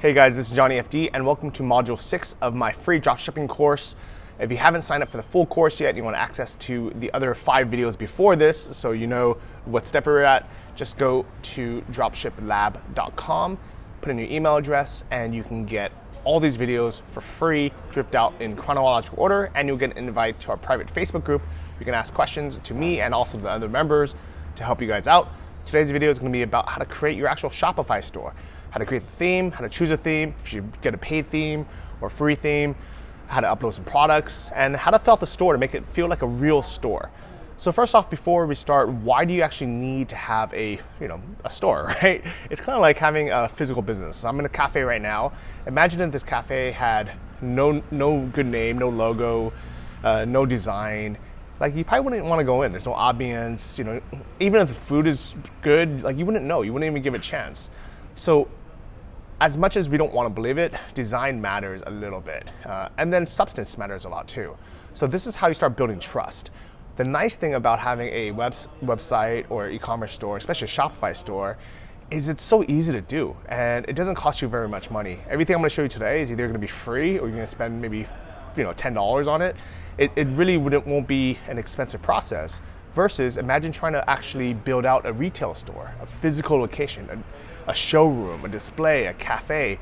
Hey guys, this is Johnny FD and welcome to Module 6 of my free dropshipping course. If you haven't signed up for the full course yet and you want access to the other 5 videos before this so you know what step you're at, just go to dropshiplab.com, put in your email address, and you can get all these videos for free, dripped out in chronological order, and you'll get an invite to our private Facebook group. You can ask questions to me and also the other members to help you guys out. Today's video is going to be about how to create your actual Shopify store. How to create the theme, how to choose a theme, if you should get a paid theme or free theme, how to upload some products, and how to fill out the store to make it feel like a real store. So first off, before we start, why do you actually need to have a store, right? It's kind of like having a physical business. So I'm in a cafe right now. Imagine if this cafe had no good name, no logo, no design. Like, you probably wouldn't want to go in. There's no ambience, even if the food is good, like, you wouldn't know. You wouldn't even give it a chance. So as much as we don't want to believe it, design matters a little bit. And then substance matters a lot too. So this is how you start building trust. The nice thing about having a website or e-commerce store, especially a Shopify store, is it's so easy to do. And it doesn't cost you very much money. Everything I'm going to show you today is either going to be free or you're going to spend maybe $10 on it. It really won't be an expensive process. Versus, imagine trying to actually build out a retail store, a physical location, a showroom, a display, a cafe.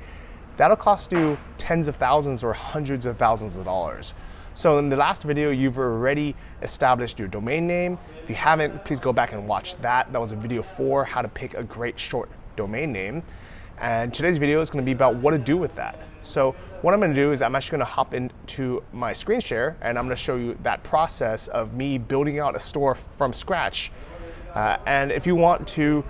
That'll cost you tens of thousands or hundreds of thousands of dollars. So in the last video, you've already established your domain name. If you haven't, please go back and watch that. That was a video 4, how to pick a great short domain name. And today's video is going to be about what to do with that. So what I'm going to do is I'm actually going to hop into my screen share and I'm going to show you that process of me building out a store from scratch. And if you want to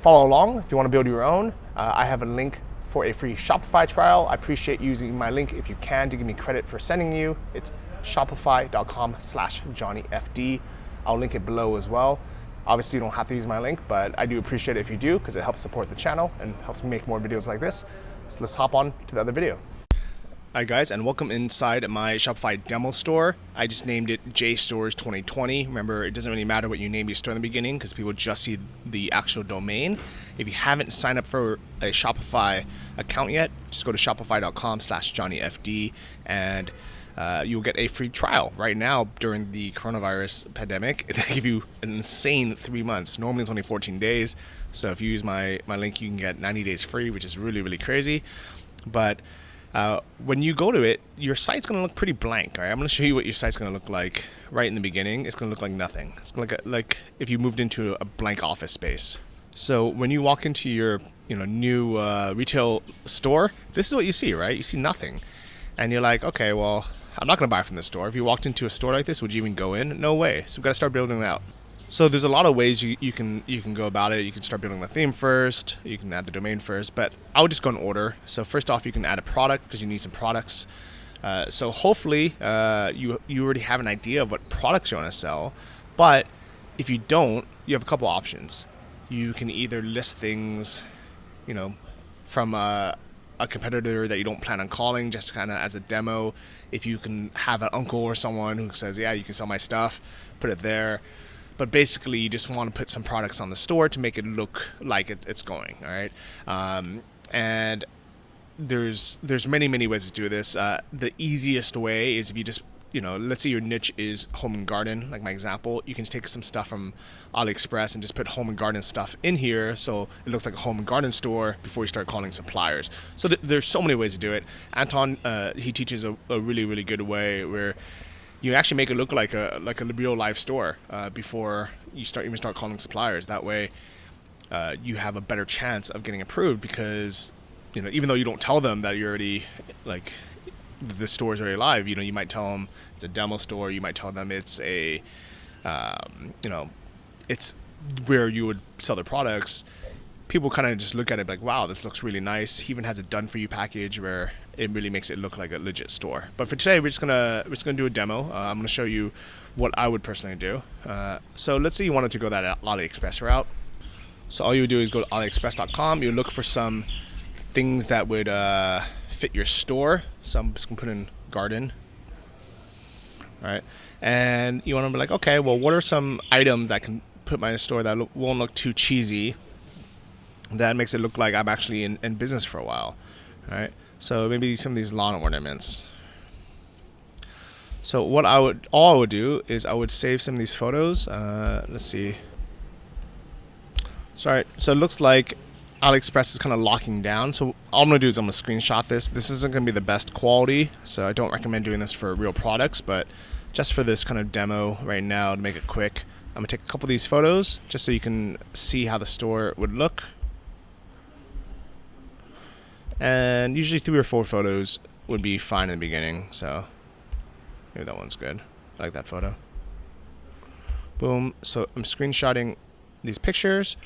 follow along, if you want to build your own, I have a link for a free Shopify trial. I appreciate using my link if you can to give me credit for sending you. It's shopify.com/JohnnyFD. I'll link it below as well. Obviously, you don't have to use my link, but I do appreciate it if you do because it helps support the channel and helps me make more videos like this. So let's hop on to the other video. Hi guys, and welcome inside my Shopify demo store. I just named it JStores 2020. Remember, it doesn't really matter what you name your store in the beginning because people just see the actual domain. If you haven't signed up for a Shopify account yet, just go to shopify.com/JohnnyFD and you'll get a free trial. Right now, during the coronavirus pandemic, they give you an insane 3 months. Normally it's only 14 days. So if you use my link, you can get 90 days free, which is really, really crazy. But when you go to it, your site's going to look pretty blank. All right? I'm going to show you what your site's going to look like right in the beginning. It's going to look like nothing. It's going to look like if you moved into a blank office space. So when you walk into your new retail store, this is what you see, right? You see nothing. And you're like, okay, well, I'm not going to buy from this store. If you walked into a store like this, would you even go in? No way. So we've got to start building it out. So there's a lot of ways you can go about it. You can start building the theme first. You can add the domain first, but I would just go in order. So first off, you can add a product because you need some products. So hopefully you already have an idea of what products you want to sell. But if you don't, you have a couple options. You can either list things, from a competitor that you don't plan on calling, just kind of as a demo. If you can have an uncle or someone who says, yeah, you can sell my stuff, put it there. But basically, you just want to put some products on the store to make it look like it's going, all right? And there's many ways to do this. The easiest way is if you just, let's say your niche is home and garden, like my example. You can take some stuff from Aliexpress and just put home and garden stuff in here so it looks like a home and garden store before you start calling suppliers. So there's so many ways to do it. Anton, he teaches a really, really good way where you actually make it look like a real life store before you even start calling suppliers. That way, you have a better chance of getting approved because, even though you don't tell them that you're already the store is already live. You might tell them it's a demo store. You might tell them it's it's where you would sell their products. People kind of just look at it like, wow, this looks really nice. He even has a done for you package where it really makes it look like a legit store. But for today, we're just gonna do a demo. I'm gonna show you what I would personally do. So let's say you wanted to go that Aliexpress route. So all you would do is go to Aliexpress.com. You look for some things that would fit your store. So I'm just gonna put in garden. All right, and you want to be like, okay, well, what are some items I can put in my store that won't look too cheesy? That makes it look like I'm actually in business for a while, All right, so maybe some of these lawn ornaments. So all I would do is I would save some of these photos. Let's see. Sorry, so it looks like Aliexpress is kind of locking down. So all I'm gonna do is I'm gonna screenshot this. This isn't gonna be the best quality, so I don't recommend doing this for real products, but just for this kind of demo right now to make it quick, I'm gonna take a couple of these photos just so you can see how the store would look. And usually 3 or 4 photos would be fine in the beginning, so maybe that one's good. I like that photo. Boom. So I'm screenshotting these pictures.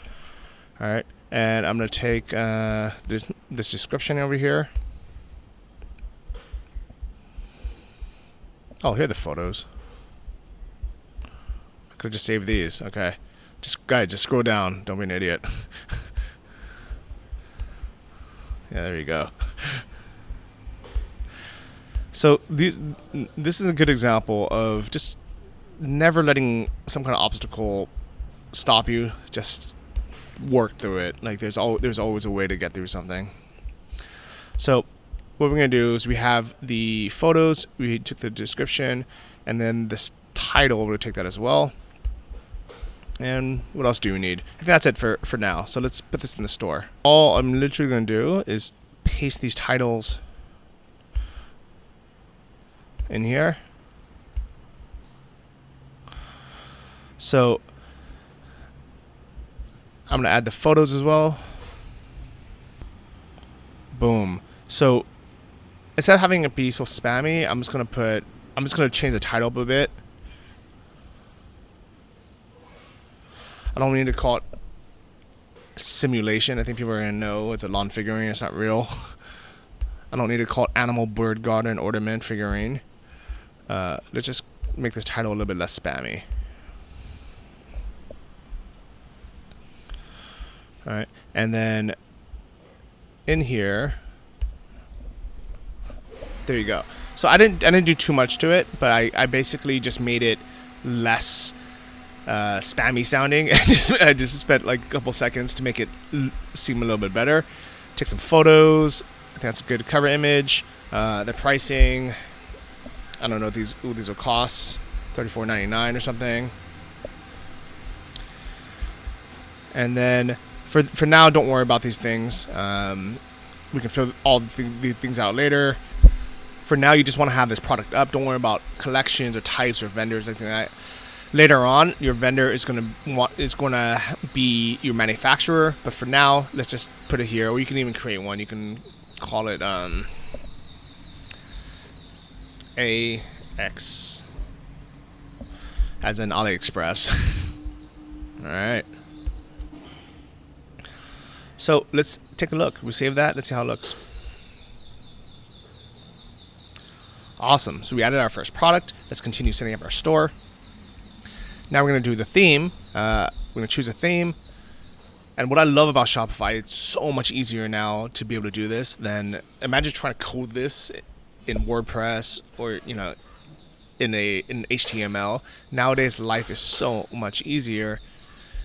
All right, and I'm gonna take this description over here. Oh, here are the photos. I could just save these. Okay, just scroll down. Don't be an idiot. Yeah, there you go. So this is a good example of just never letting some kind of obstacle stop you. Just work through it. Like there's always a way to get through something. So what we're gonna do is we have the photos, we took the description, and then this title, we're gonna take that as well. And what else do we need? I think that's it for now. So let's put this in the store. All I'm literally gonna do is paste these titles in here. So I'm gonna add the photos as well. Boom. So instead of having it be so spammy, I'm just gonna change the title up a bit. I don't need to call it simulation. I think people are gonna know it's a lawn figurine. It's not real. I don't need to call it animal, bird, garden, ornament figurine. Let's just make this title a little bit less spammy. All right, and then in here, there you go. So I didn't do too much to it, but I basically just made it less spammy sounding. I just spent like a couple seconds to make it seem a little bit better. Take some photos. I think that's a good cover image. The pricing, I don't know what these will cost, $34.99 or something. And then for now, don't worry about these things. We can fill all the things out later. For now, you just want to have this product up. Don't worry about collections or types or vendors, anything like that. Later on, your vendor is gonna be your manufacturer. But for now, let's just put it here. Or you can even create one. You can call it AX, as in Aliexpress. All right. So let's take a look. We save that. Let's see how it looks. Awesome. So we added our first product. Let's continue setting up our store. Now we're going to do the theme. We're going to choose a theme. And what I love about Shopify, it's so much easier now to be able to do this than imagine trying to code this in WordPress or in HTML. Nowadays, life is so much easier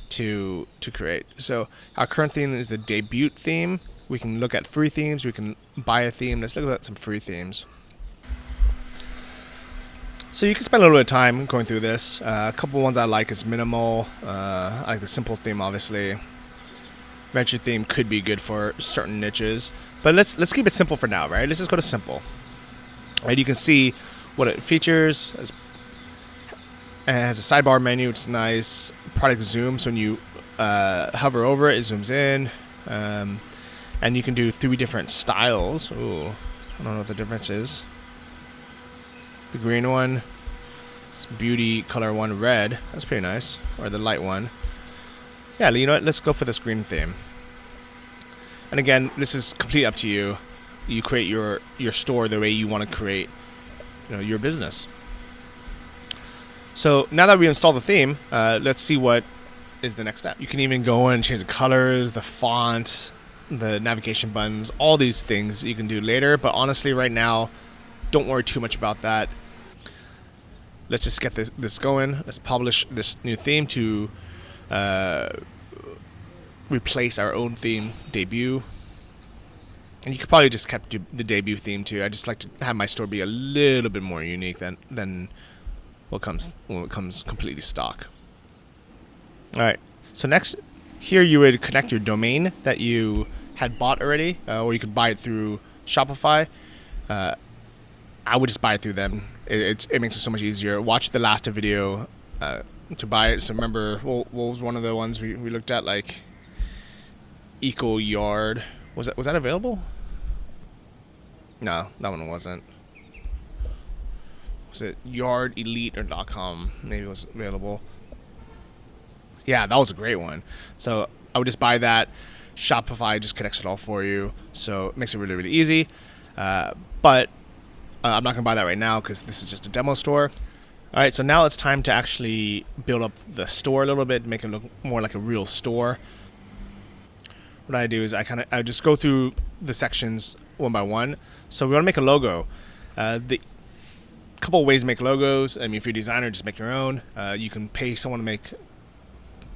to create. So our current theme is the debut theme. We can look at free themes. We can buy a theme. Let's look at some free themes. So you can spend a little bit of time going through this. A couple ones I like is minimal. I like the simple theme, obviously. Venture theme could be good for certain niches, but let's keep it simple for now, right? Let's just go to simple. Right, you can see what it features. It has a sidebar menu, which is nice. Product zoom, so when you hover over it, it zooms in, and you can do 3 different styles. Ooh, I don't know what the difference is. The green one, beauty color one, red. That's pretty nice. Or the light one. Yeah, you know what? Let's go for this green theme. And again, this is completely up to you. You create your store the way you want to create, your business. So now that we installed the theme, let's see what is the next step. You can even go in and change the colors, the font, the navigation buttons, all these things you can do later. But honestly, right now, don't worry too much about that. Let's just get this going. Let's publish this new theme to replace our own theme, debut. And you could probably just kept the debut theme too. I just like to have my store be a little bit more unique than what comes when it comes completely stock. All right. So next, here you would connect your domain that you had bought already, or you could buy it through Shopify. I would just buy it through them. It makes it so much easier. Watch the last video to buy it. So remember, what was one of the ones we looked at, like Eco Yard? Was that available? No, that one wasn't. Was it Yard Elite or .com? Maybe it was available. Yeah, that was a great one. So I would just buy that. Shopify just connects it all for you, so it makes it really, really easy. But I'm not going to buy that right now because this is just a demo store. All right, so now it's time to actually build up the store a little bit, make it look more like a real store. What I do is I just go through the sections one by one. So we want to make a logo. The couple of ways to make logos. I mean, if you're a designer, just make your own. You can pay someone to make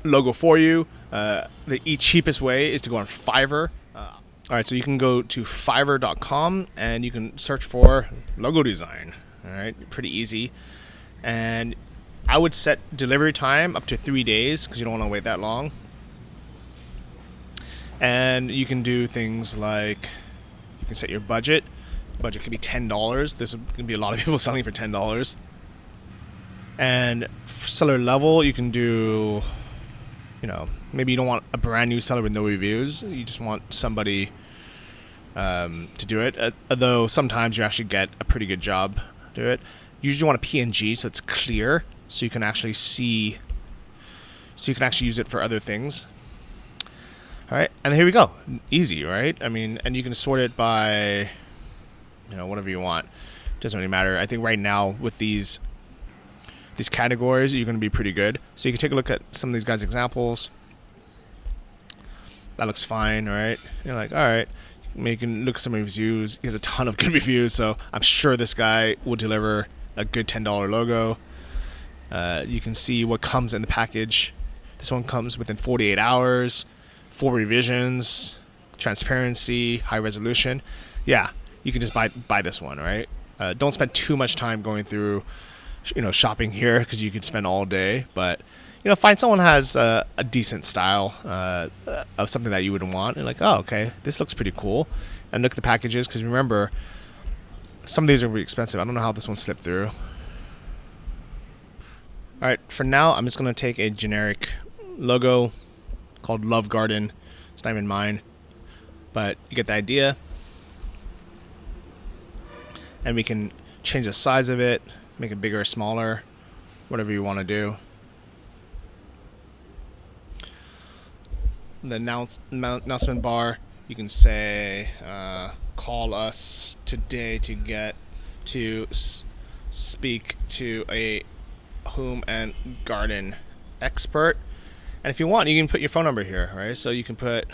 logo for you. The cheapest way is to go on Fiverr. All right, so you can go to Fiverr.com and you can search for logo design. All right, pretty easy. And I would set delivery time up to 3 days because you don't want to wait that long. And you can do things like you can set your budget. The budget could be $10. There's going to be a lot of people selling for $10. And seller level, you can do, maybe you don't want a brand new seller with no reviews. You just want somebody to do it. Although sometimes you actually get a pretty good job to do it. You usually want a PNG so it's clear, so you can actually see, so you can actually use it for other things. All right, and here we go. Easy, right? I mean, and you can sort it by, whatever you want. Doesn't really matter. I think right now with these categories, you're going to be pretty good. So you can take a look at some of these guys' examples. That looks fine, all right? You're like, all right. You can look at some reviews. He has a ton of good reviews, so I'm sure this guy will deliver a good $10 logo. You can see what comes in the package. This one comes within 48 hours, 4 revisions, transparency, high resolution. Yeah, you can just buy this one, right? Don't spend too much time going through, shopping here because you could spend all day. But find someone who has a decent style of something that you would want. And like, oh, okay, this looks pretty cool. And look at the packages because remember, some of these are really expensive. I don't know how this one slipped through. All right, for now, I'm just going to take a generic logo called Love Garden. It's not even mine, but you get the idea. And we can change the size of it, make it bigger or smaller, whatever you want to do. The announcement bar, you can say, call us today to get to speak to a home and garden expert. And if you want, you can put your phone number here, right? So you can put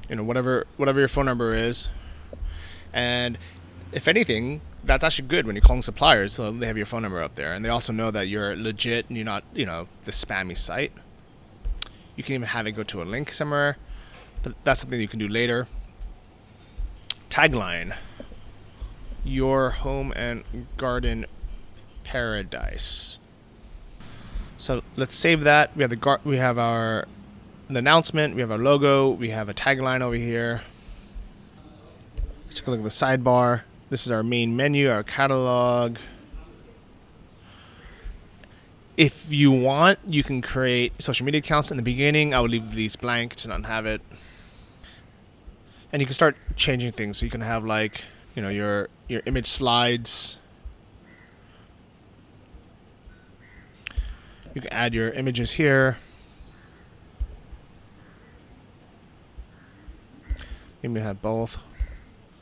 whatever your phone number is. And if anything, that's actually good when you're calling suppliers, so they have your phone number up there. And they also know that you're legit and you're not, the spammy site. You can even have it go to a link somewhere, but that's something you can do later. Tagline: your home and garden paradise. So let's save that. We have the announcement, we have our logo, we have a tagline over here. Let's take a look at the sidebar. This is our main menu, our catalog. If you want, you can create social media accounts in the beginning. I would leave these blank to not have it. And you can start changing things. So you can have your image slides. You can add your images here. You can have both.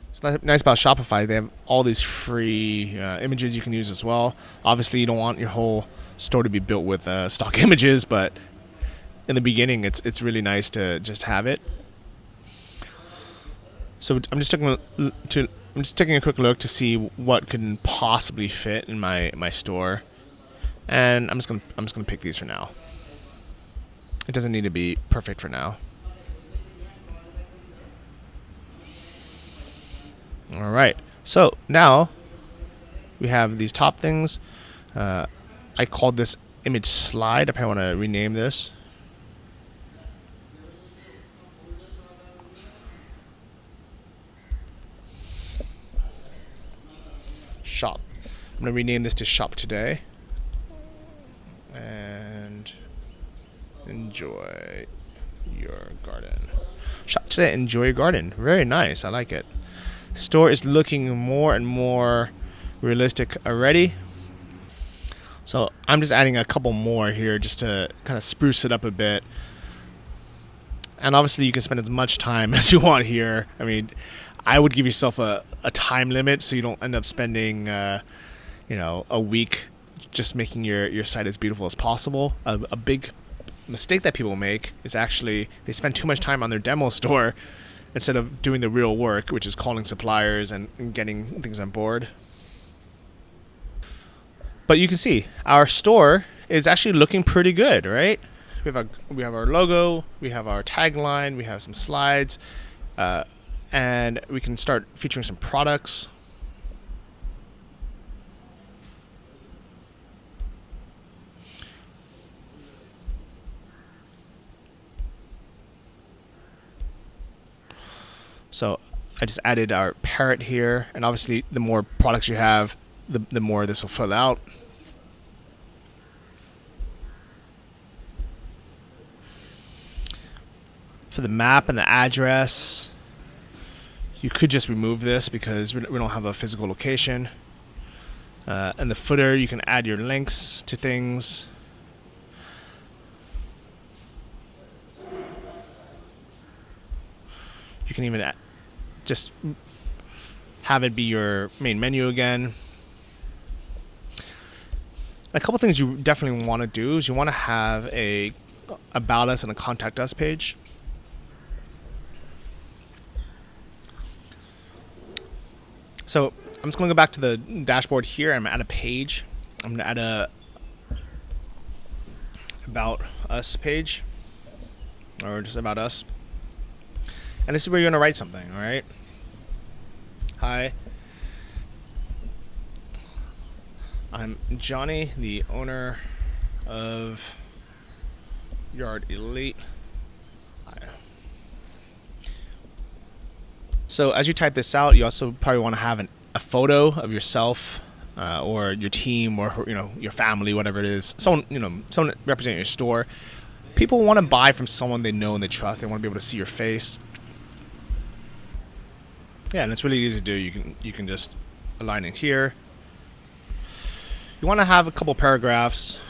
It's nice about Shopify. They have all these free images you can use as well. Obviously, you don't want your whole store to be built with stock images, but in the beginning, it's really nice to just have it. So I'm just taking a quick look to see what can possibly fit in my store, and I'm just gonna pick these for now. It doesn't need to be perfect for now. All right, so now we have these top things. I called this image slide. I probably want to rename this. Shop. I'm going to rename this to Shop Today. And enjoy your garden. Shop Today, enjoy your garden. Very nice. I like it. Store is looking more and more realistic already. So I'm just adding a couple more here just to kind of spruce it up a bit. And obviously you can spend as much time as you want here. I mean, I would give yourself a time limit so you don't end up spending a week just making your site as beautiful as possible. A big mistake that people make is actually they spend too much time on their demo store instead of doing the real work, which is calling suppliers and getting things on board. But you can see our store is actually looking pretty good, right? We have our logo, we have our tagline, we have some slides, and we can start featuring some products. So I just added our parrot here, and obviously the more products you have, the more this will fill out. For the map and the address, you could just remove this because we don't have a physical location. And the footer, you can add your links to things. You can even just have it be your main menu again. A couple things you definitely want to do is you want to have a about us and a contact us page. So I'm just going to go back to the dashboard here. I'm going to add a page. I'm going to add a about us page, or just about us. And this is where you're going to write something, all right? Hi. I'm Johnny, the owner of Yard Elite. So as you type this out, you also probably want to have a photo of yourself or your team or your family, whatever it is. Someone representing your store. People want to buy from someone they know and they trust. They want to be able to see your face. Yeah, and it's really easy to do. You can just align it here. You want to have a couple paragraphs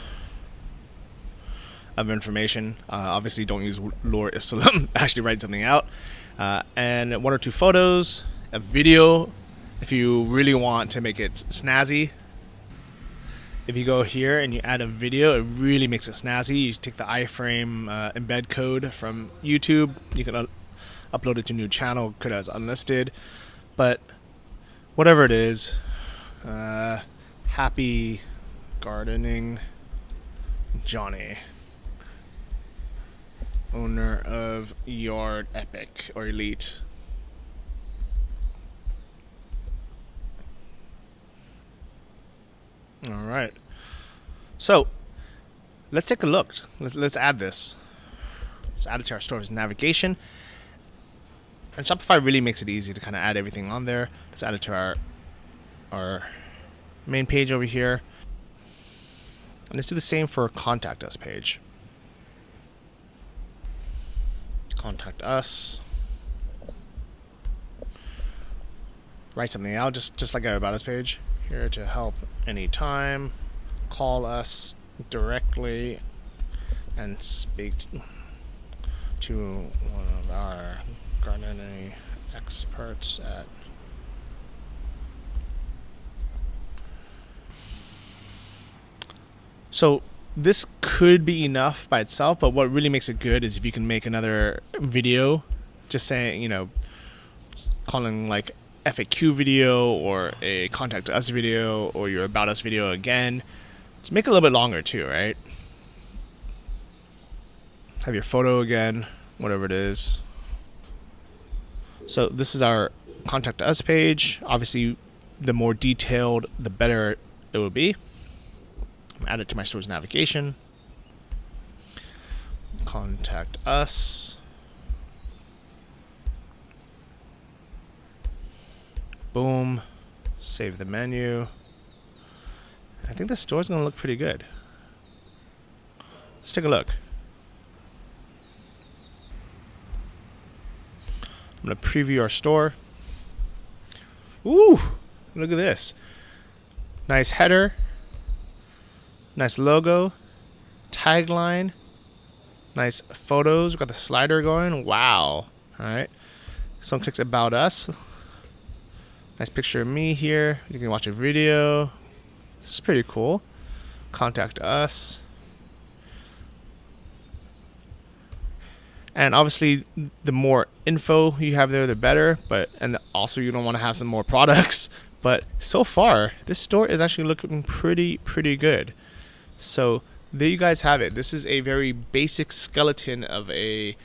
of information. Obviously, don't use Lord Ipsilum. Actually, write something out. And 1 or 2 photos, a video, if you really want to make it snazzy. If you go here and you add a video, it really makes it snazzy. You take the iframe embed code from YouTube. You can upload it to a new channel, could as unlisted. But whatever it is, happy gardening, Johnny, owner of Yard Epic or Elite. All right. So let's take a look. Let's add this. Let's add it to our store's navigation. And Shopify really makes it easy to kind of add everything on there. Let's add it to our main page over here. And let's do the same for contact us page. Contact us. Write something out, just like our about us page. Here to help anytime. Call us directly and speak to one of our gardening experts at So this could be enough by itself, but what really makes it good is if you can make another video just saying, calling like FAQ video or a contact us video or your about us video again. Just make it a little bit longer too, right? have your photo again, whatever it is. So this is our contact us page. Obviously, the more detailed, the better it will be. Add it to my store's navigation. Contact us. Boom. Save the menu. I think the store's gonna look pretty good. Let's take a look. I'm gonna preview our store. Ooh, look at this. Nice header. Nice logo. Tagline. Nice photos. We've got the slider going. Wow. All right. Someone clicks about us. Nice picture of me here. You can watch a video. This is pretty cool. Contact us. And obviously, the more info you have there, the better. And also, you don't want to have some more products. But so far, this store is actually looking pretty good. So there you guys have it. This is a very basic skeleton of a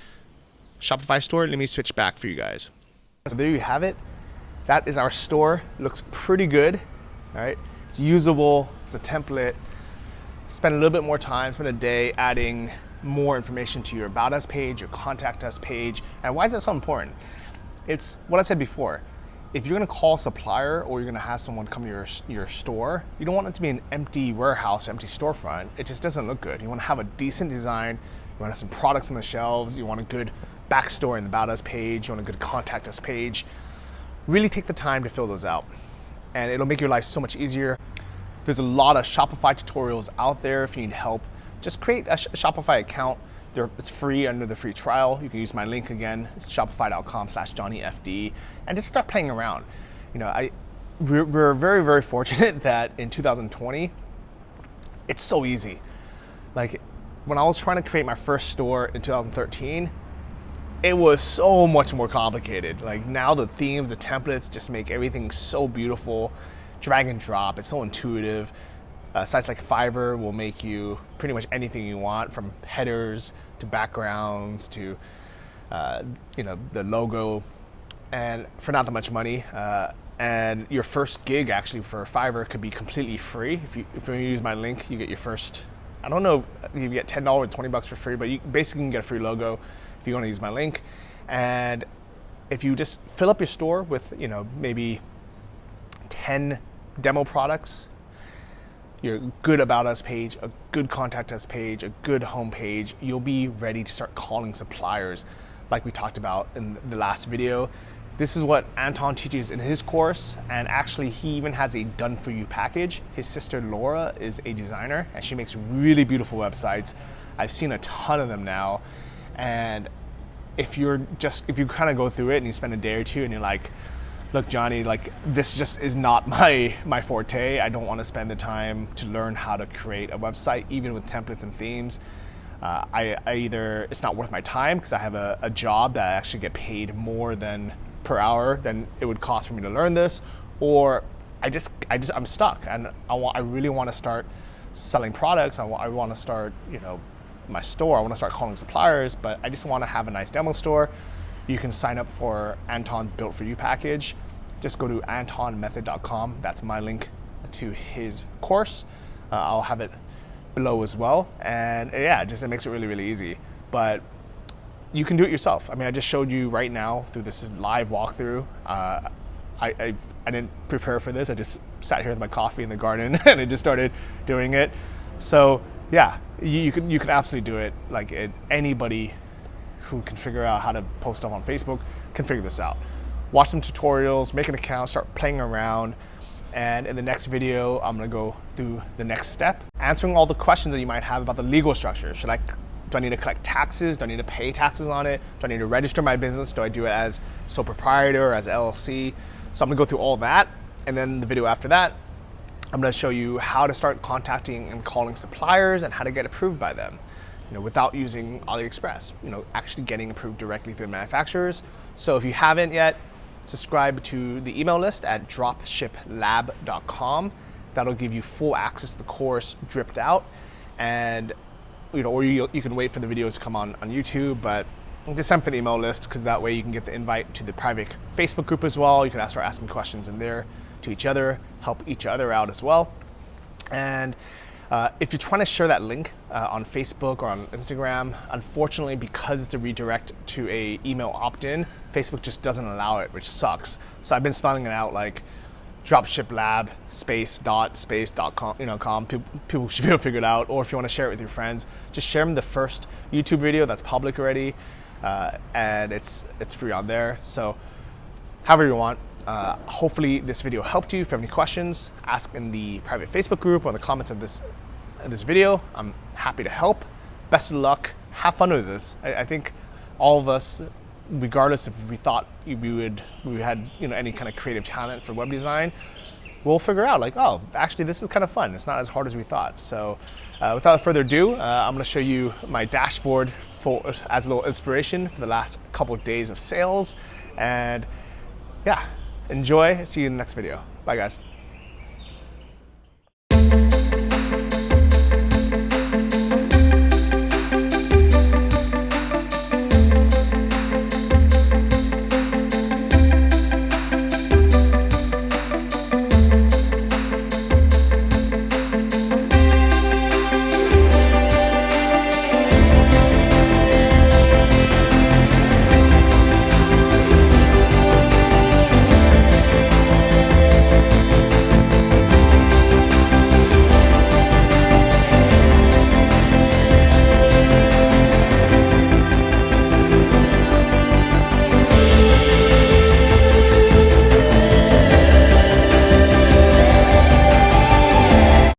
Shopify store. Let me switch back for you guys. So there you have it. That is our store. It looks pretty good. All right. It's usable. It's a template. Spend a little bit more time, spend a day adding more information to your About Us page, your Contact Us page. And why is that so important? It's what I said before. If you're gonna call a supplier or you're gonna have someone come to your store, you don't want it to be an empty warehouse, empty storefront. It just doesn't look good. You wanna have a decent design, you wanna have some products on the shelves, you want a good backstory in the About Us page, you want a good Contact Us page. Really take the time to fill those out, and it'll make your life so much easier. There's a lot of Shopify tutorials out there. If you need help, just create a Shopify account. It's free under the free trial. You can use my link again. It's shopify.com/JohnnyFD, and just start playing around. You know, we're very fortunate that in 2020, it's so easy. Like when I was trying to create my first store in 2013, it was so much more complicated. Like now the themes, the templates just make everything so beautiful. Drag and drop, it's so intuitive. Sites like Fiverr will make you pretty much anything you want, from headers to backgrounds to the logo, and for not that much money. And your first gig actually for Fiverr could be completely free. If you use my link, you get your first, I don't know if you get $10 or $20 for free, but you basically can get a free logo if you want to use my link. And if you just fill up your store with maybe 10 demo products, your good About Us page, a good Contact Us page, a good home page, you'll be ready to start calling suppliers like we talked about in the last video. This is what Anton teaches in his course, and actually he even has a done for you package. His sister Laura is a designer and she makes really beautiful websites. I've seen a ton of them now, and if you kind of go through it and you spend a day or two and you're like, look, Johnny, like this just is not my forte. I don't want to spend the time to learn how to create a website, even with templates and themes. I either it's not worth my time because I have a job that I actually get paid more than per hour than it would cost for me to learn this, or I'm stuck and I really want to start selling products. I want to start my store. I want to start calling suppliers, but I just want to have a nice demo store. You can sign up for Anton's Built For You package. Just go to antonmethod.com. That's my link to his course. I'll have it below as well. And yeah, it makes it really easy. But you can do it yourself. I mean, I just showed you right now through this live walkthrough. I didn't prepare for this. I just sat here with my coffee in the garden and I just started doing it. So yeah, you can absolutely do it. Like anybody who can figure out how to post stuff on Facebook can figure this out. Watch some tutorials, make an account, start playing around. And in the next video, I'm gonna go through the next step, answering all the questions that you might have about the legal structure. Do I need to collect taxes? Do I need to pay taxes on it? Do I need to register my business? Do I do it as sole proprietor or as LLC? So I'm gonna go through all that. And then the video after that, I'm gonna show you how to start contacting and calling suppliers and how to get approved by them, without using Aliexpress, actually getting approved directly through the manufacturers. So if you haven't yet, subscribe to the email list at dropshiplab.com. That'll give you full access to the course dripped out. And or you can wait for the videos to come on YouTube, but just sign for the email list, because that way you can get the invite to the private Facebook group as well. You can start asking questions in there to each other, help each other out as well. And if you're trying to share that link on Facebook or on Instagram, unfortunately, because it's a redirect to a email opt-in, Facebook just doesn't allow it, which sucks. So I've been spelling it out like dropshiplab .com. People should be able to figure it out. Or if you want to share it with your friends, just share them the first YouTube video that's public already, and it's free on there. So however you want. Hopefully this video helped you. If you have any questions, ask in the private Facebook group or in the comments of this video. I'm happy to help. Best of luck. Have fun with this. I think all of us, regardless if we thought we had any kind of creative talent for web design, we'll figure out like, oh, actually this is kind of fun. It's not as hard as we thought. So without further ado, I'm going to show you my dashboard as a little inspiration for the last couple of days of sales. And yeah, enjoy. See you in the next video. Bye guys.